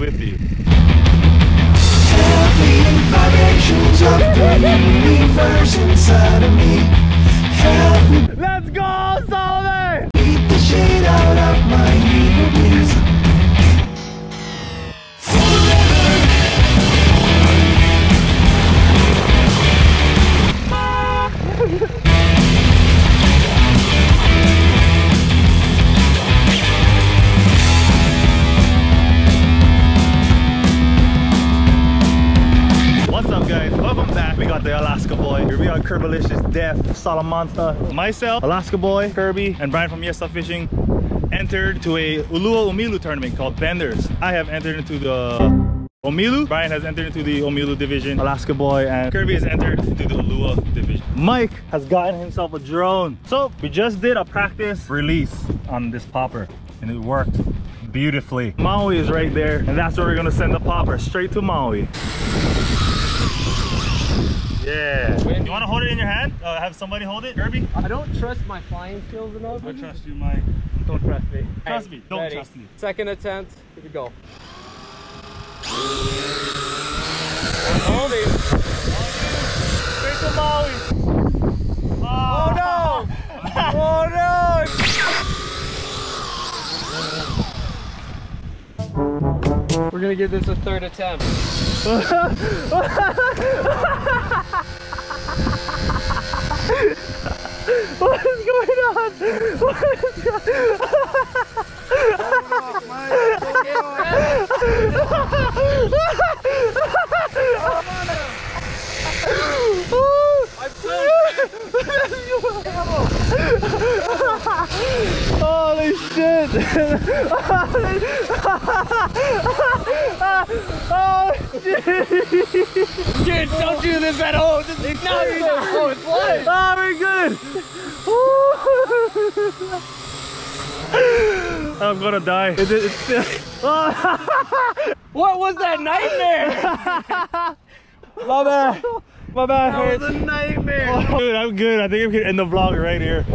with you. Vibrations of the universe inside of me. Help me. Let's go, Sully! Beat the shit out of my enemies. What's up, guys? Welcome back. We got the Alaska Boy. Here we are, Kerbalicious, Def, Salamonster, myself, Alaska Boy, Kirby, and Brian from Yes Stop Fishing entered to a Ulua Omilu tournament called Benders. I have entered into the Omilu. Brian has entered into the Omilu division. Alaska Boy and Kirby has entered into the Ulua division. Mike has gotten himself a drone. So we just did a practice release on this popper and it worked beautifully. Maui is right there and that's where we're gonna send the popper, straight to Maui. Yeah. You want to hold it in your hand? Have somebody hold it, Kirby? I don't trust my flying skills enough. I trust you, Mike. Don't trust me. Trust me. Don't Ready. trust me. Second attempt. Here we go. Hold it. Straight to Maui. Oh no! Oh no! We're gonna give this a third attempt. What is going on? What is going Holy shit! Oh shit! Dude, don't do this at home. This is not even oh, it's live. Oh, we're good! I'm gonna die. It's still... What was that nightmare? My bad. My bad. That was a nightmare. Dude, I'm good. I think we can end the vlog right here.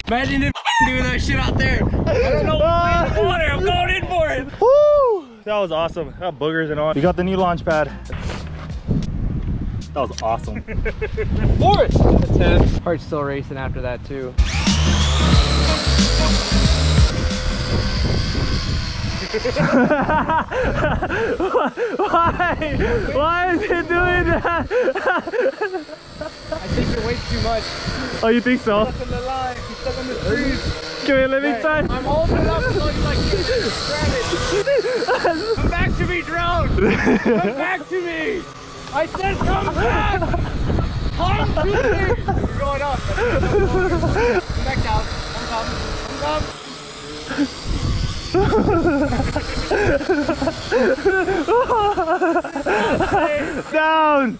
Imagine if doing that shit out there. I don't know what's in the water. I'm going in for it. Woo! That was awesome. Got boogers and all. We got the new launch pad. That was awesome. Fourth attempt. Heart's still racing after that too. Why is it doing that? I think it weighs too much. Oh, you think so? Stuck in the line. He's stuck on the trees. Come here, let me try. I'm holding it up so he's like, grab it. Come back to me, drone. Come back to me. I said come back. Come to me. You're going up. Come back down. Come. Down.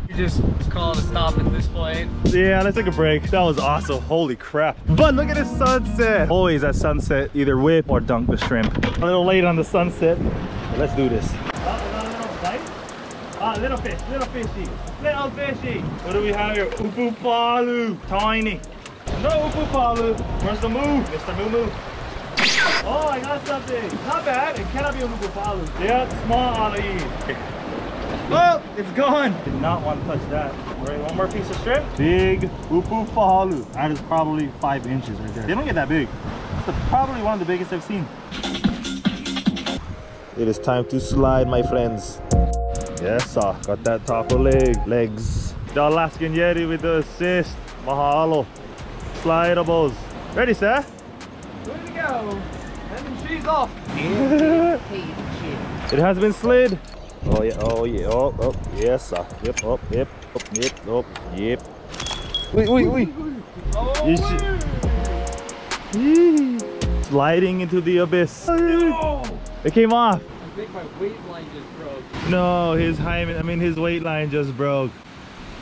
You just call it a stop at this point. Yeah, let's take a break. That was awesome. Holy crap. But look at the sunset. Always at sunset, either whip or dunk the shrimp. A little late on the sunset. Let's do this. Little fish, little fishy, little fishy. What do we have here? Upu Palu. Tiny. No Upu Palu. Where's the move? Mr. Moo Moo. Oh, I got something. Not bad. It cannot be a Upu Palu. Yeah, small Ali. Oh, it's gone. Did not want to touch that. Right, one more piece of shrimp. Big Upu Palu. That is probably 5 inches right there. They don't get that big. It's probably one of the biggest I've seen. It is time to slide, my friends. Yes, sir. Got that taco legs. The Alaskan Yeti with the assist. Mahalo. Slidables. Ready, sir? Way to go. And she's off. It has been slid. Oh yeah, oh yeah, oh, yes sir. Yep, yep, yep. Wait. Oh, Sliding into the abyss. no. It came off. I think my weight line just broke. No, his weight line just broke.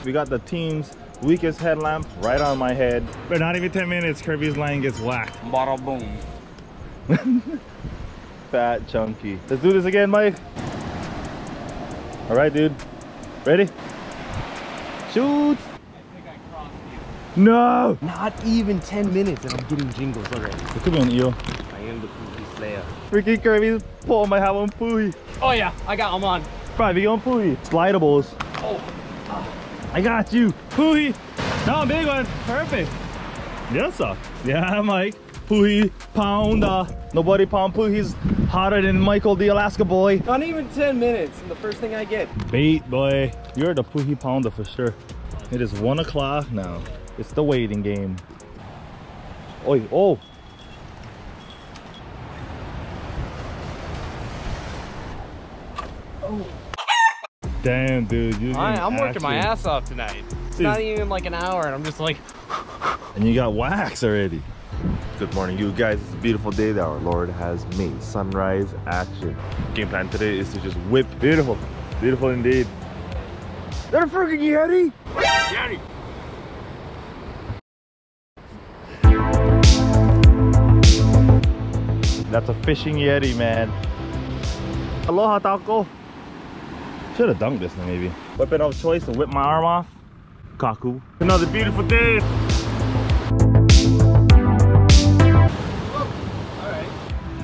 We got the team's weakest headlamp right on my head. But not even 10 minutes, Kirby's line gets whacked. Bada boom. Fat chunky. Let's do this again, Mike. All right, dude. Ready? Shoot. I think I crossed you. No! Not even 10 minutes and I'm getting jingles already. It could be an eel. I am the Puhi Slayer. Freaking Kirby's pulling my hat on Puhi. Oh yeah, I got him on. Bro, we on Puhi. Slidables. Oh. I got you. Puhi. No, big one. Perfect. Yes, sir. Yeah, Mike. Puhi pounder. Nobody pound Puhi's hotter than Michael the Alaska boy. Not even 10 minutes and the first thing I get. Bait, boy. You're the Puhi pounder for sure. It is 1 o'clock now. It's the waiting game. Oi, oh. Oh. Damn, dude. I'm working my ass off tonight. It's not even like an hour and I'm just like... And you got wax already. Good morning, you guys. It's a beautiful day that our Lord has made. Sunrise action. Game plan today is to just whip. Beautiful. Beautiful indeed. That a freaking Yeti? Yeti! That's a fishing Yeti, man. Aloha taco. Should have dunked this thing maybe. Weapon of choice to whip my arm off. Kaku. Another beautiful day.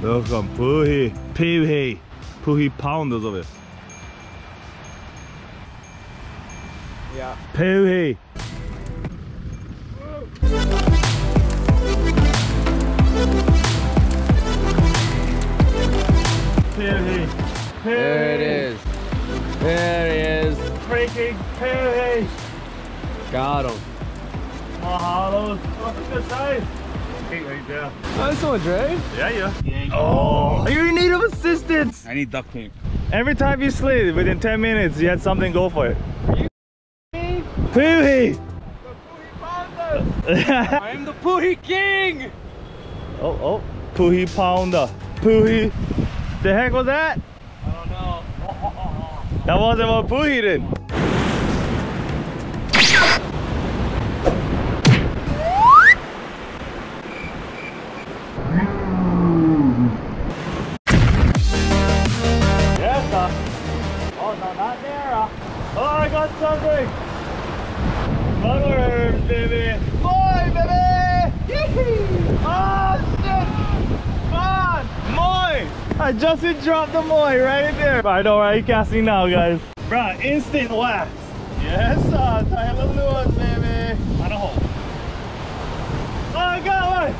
Look on Puhi. Puhi pounders of it. Yeah. Puhi. Puhi. There it is. There he is. Freaking Puhi. Got him. Mahalos. What's a good size? Right there. Nice one, Dre. Yeah. Oh, you're in need of assistance. I need duct tape. Every time you slid, within 10 minutes, you had something go for it. Puhi! I am the Puhi King! Oh, Puhi pounder. Puhi. The heck was that? I don't know. That wasn't what Puhi did. Yes, oh no, not there. Oh, I got something. Mudworms, baby. Boy, baby. Yee-hee. Oh shit. Come on. Moi. I just dropped the moi right there. I know where you casting now, guys. Bruh, instant wax. Yes, sir. Tie a little lures, baby. On a hole. Oh, I got one.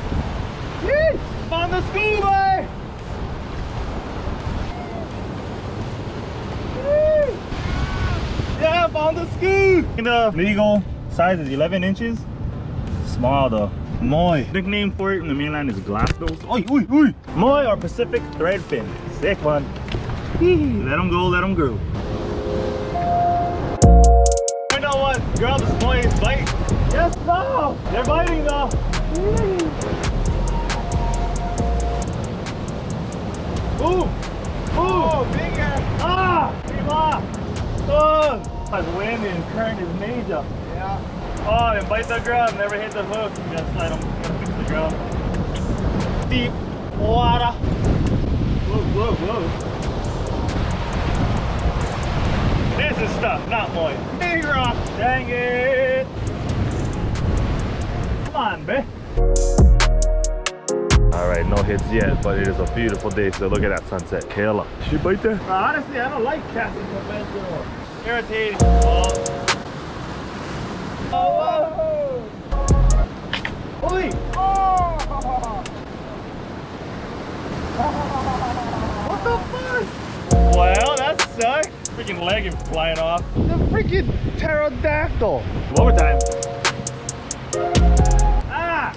Yee. Found the school, boy. Yee. Yeah, found the school. The legal size is 11 inches. Small though. Moi. Nickname for it in the mainland is glassnose. Oi. Moi or Pacific threadfin. Sick one. Let them go, let them grow. You know what? Girl, this moi is biting. Yes, no. They're biting though. Ooh. Oh, bigger. Ah, oh. The wind and current is major. Yeah. Oh, and bite the ground, never hit the hook. You gotta slide them, you gotta fix the ground. Deep water. Whoa. This is stuff, not moi. Big rock. Dang it. Come on, babe. All right, no hits yet, but it is a beautiful day. So look at that sunset. Kayla. She bite there? Honestly, I don't like casting conventional. Irritating. Oh. Oi. What the fuck? Well, that sucks. Freaking leg is flying off. The freaking pterodactyl. One more time. Ah.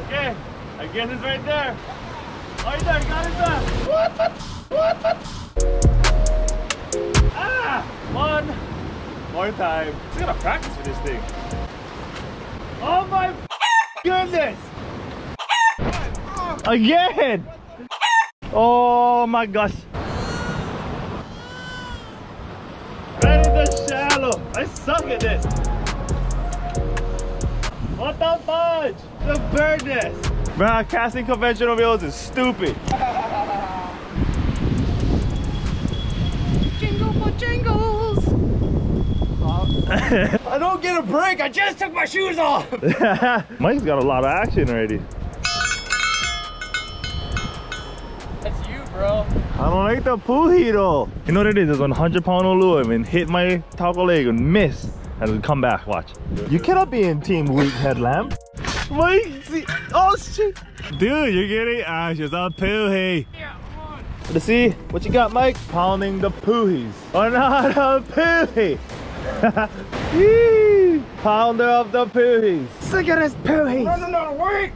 Okay. I guess it's right there. Right there, got it back. What? Ah! One more time. Just gotta practice for this thing. Oh my goodness! Again! Oh my gosh. Right in the shallow. I suck at this. What the fudge? The bird nest. Bruh, casting conventional reels is stupid. Jingle for jingles. I don't get a break. I just took my shoes off. Mike's got a lot of action already. That's you, bro. I don't like the puhi though. You know what it is? It's 100-pound Ulua and hit my taco leg and miss and it'll come back. Watch. You cannot be in team weak headlamp. Mike, see? Oh shit. Dude, you're getting ashes on puhi. Yeah, come on. Let's see what you got, Mike. Pounding the puhis. Oh, not a puhi. Yee. Pounder of the puhis. Look at this puhis. No, wait.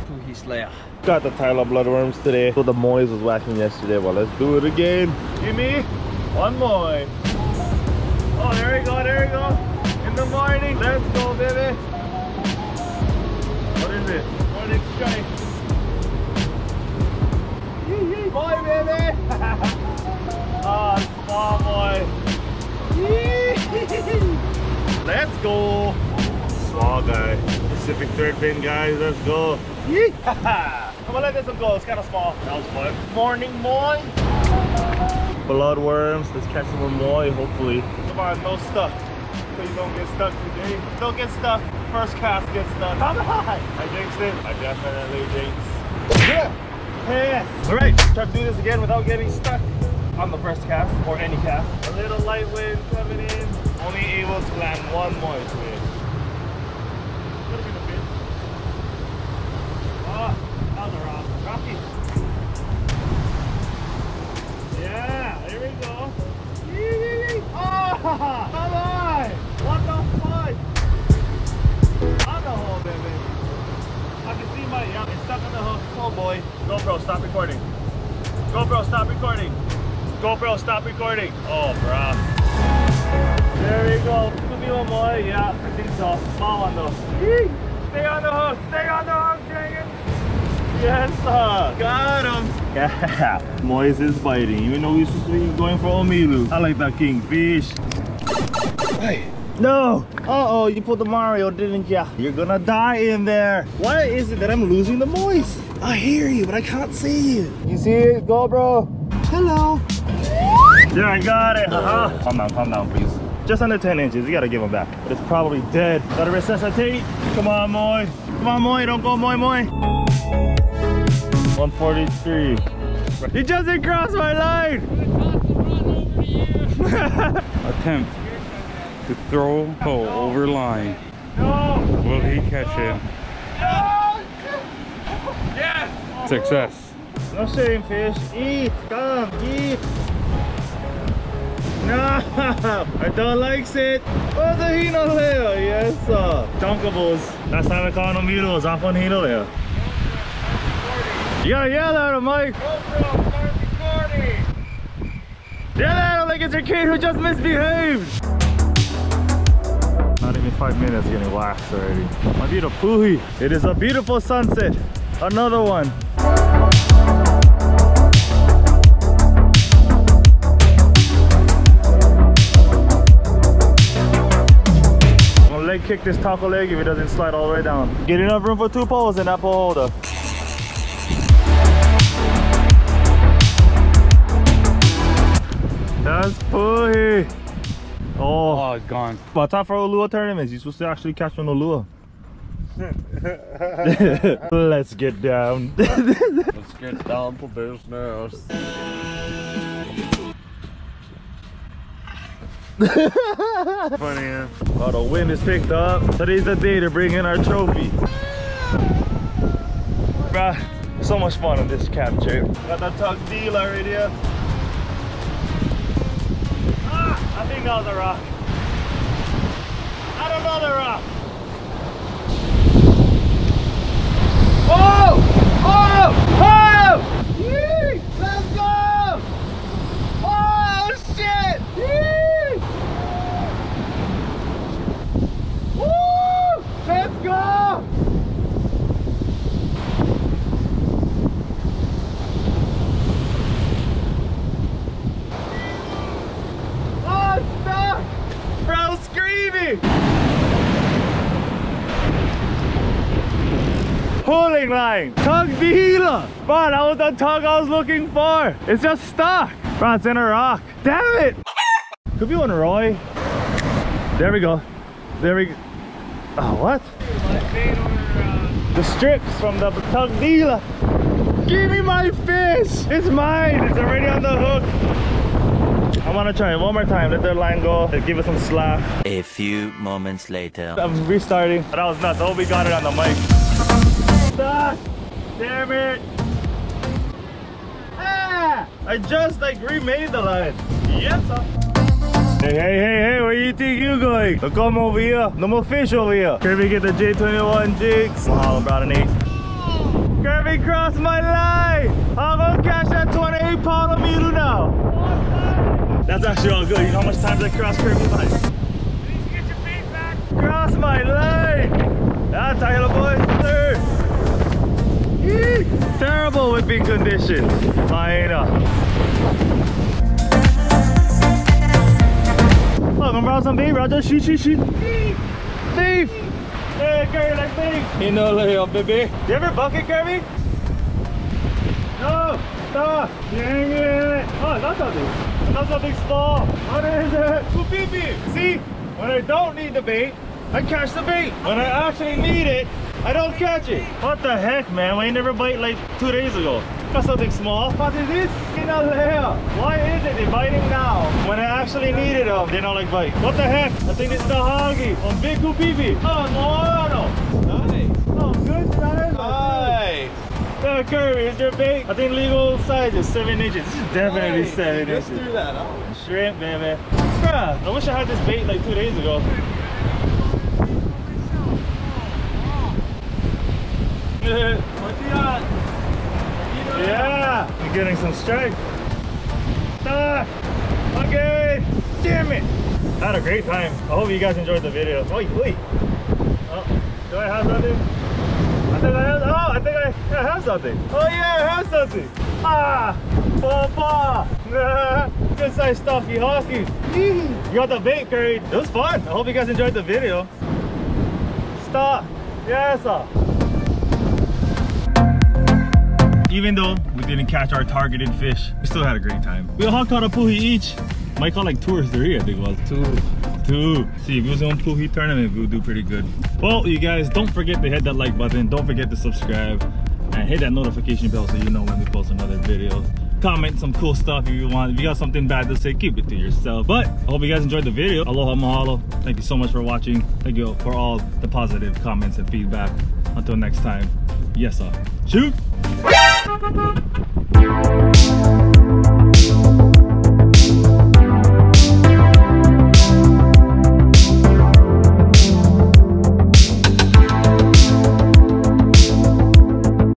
Puhi Slayer. Got the Tyler bloodworms today. So the mois was whacking yesterday. Well, let's do it again. Give me one more. Oh, there we go, there we go. In the morning. Let's go, baby. What is it? Morning strike. Yee, boy, baby. Ah, small boy. Yee. Let's go. Small guy. Pacific third fin, guys. Let's go. Yee. Come on, let this one go. It's kind of small. That was fun. Morning, moi. Bloodworms. Let's catch some moi, hopefully. Come on, no stuck. Please don't get stuck today. Don't get stuck. First cast gets stuck. Come on. I jinxed it. I definitely jinxed. Yeah. Yes. All right. Try to do this again without getting stuck on the first cast or any cast. A little light wind coming in. Only able to land one moi today. Could have been a bit. Oh, that was a rock. Rocky. Yeah, there we go. Yee! Oh, come on! What the fuck? On the hole, baby. I can see my, yeah, it's stuck on the hook. Oh boy. GoPro, stop recording. GoPro, stop recording. GoPro, stop recording. Oh, bruh. There we go. Could be one more. Yeah, I think so. Small one though. Yee! Stay on the hook. Stay on the hook, Dragon. Yes, sir. Got him. Yeah. Moise is biting. Even though we're supposed to be going for Omilu. I like that kingfish. Hey. No. Uh-oh, you pulled the Mario, didn't ya? You're gonna die in there. Why is it that I'm losing the Moise? I hear you, but I can't see you. You see it? Go, bro. Hello. Yeah, I got it. Calm down, please. Just under 10 inches. You gotta give him back. But it's probably dead. Gotta resuscitate. Come on, Moi. Come on, Moi. Don't go, Moi. 143. You just didn't cross my line. Attempt to throw pole over line. No. Will he catch it? No. Yes. Success. No shame, fish. Eat. Come, eat. No, I don't like it. Oh, the hino there. Yes, sir. Dunkables. Last time I caught no mulos off on hino there. You gotta yell at him, Mike. GoPro, start recording. Yell at him like it's your kid who just misbehaved. Not even 5 minutes getting waxed already. My beautiful puhi. It is a beautiful sunset. Another one. I'm gonna leg kick this taco leg if it doesn't slide all the way down. Get enough room for 2 poles in that pole holder. That's puhi. Oh, it's gone. But time for Ulua tournaments, you're supposed to actually catch an Ulua. Let's get down. Let's get down to business. Funny, huh? Oh, the wind is picked up. Today's the day to bring in our trophy. Bruh, so much fun on this capture. Got that tug deal already. I think that was a rock. Not another rock. Oh! Oh! Oh! Yee! Let's go! Oh shit! Yee! Woo! Let's go! Bro, screaming! Pulling line! Tug dealer! Bro, that was the tug I was looking for! It's just stuck! Bro, it's in a rock. Damn it! Could be one Roy. There we go. There we go. Oh, what? The strips from the tug dealer. Give me my fish! It's mine! It's already on the hook. I want to try it one more time. Let the line go. Give it some slap. A few moments later. I'm restarting. That was nuts. I hope we got it on the mic. Ah, damn it! Ah! I just like remade the line. Yes, sir. Hey, where you think you going? So come over here. No more fish over here. Kirby get the J21 jigs. Mahalo, brother Nate. Kirby crossed my line. I'm gonna catch that 28 pound of meal now. That's actually all good. You know how much times I crossed Kirby's line? You need to get your feet back. Cross my line. That's Tyler boys. Third. Terrible whipping conditions. Fine. Oh, come grab some bait, Roger. Shoot. Thief! Hey, Kirby, like bait. You know, layup, baby. You ever bucket, Kirby? No! Stop! Dang it! Oh, that's something. That's something small. What is it? Kupipi! See? When I don't need the bait, I catch the bait. When I actually need it, I don't catch it. What the heck, man? Why you never bite like 2 days ago? Got something small. What is this? Why is it they biting now? When I actually needed them, they don't like bite. What the heck? I think it's the Hoggy on Big Kupipi. Oh, no. Nice. Oh, good size. Nice. Yeah, Kirby, is your bait? I think legal size is 7 inches. This is definitely 7 Just inches. threw that out. Shrimp, baby. Bruh, I wish I had this bait like 2 days ago. What you got? Yeah, I'm getting some strike. Ah, okay, damn it. I had a great time. I hope you guys enjoyed the video. Oh, wait. Oh, do I have something? I think I have something. Oh yeah, I have something. Ah, papa. Good size stuffy hockey. You got the bait, Curry. It was fun. I hope you guys enjoyed the video. Stop. Yes, sir. Even though we didn't catch our targeted fish, we still had a great time. We all caught a puhi each. Might caught like 2 or 3, I think it was. Two. See, if it was on puhi tournament, we would do pretty good. Well, you guys, don't forget to hit that like button. Don't forget to subscribe. And hit that notification bell so you know when we post another video. Comment some cool stuff if you want. If you got something bad to say, keep it to yourself. But I hope you guys enjoyed the video. Aloha, mahalo. Thank you so much for watching. Thank you for all the positive comments and feedback. Until next time, yes sir. Shoot!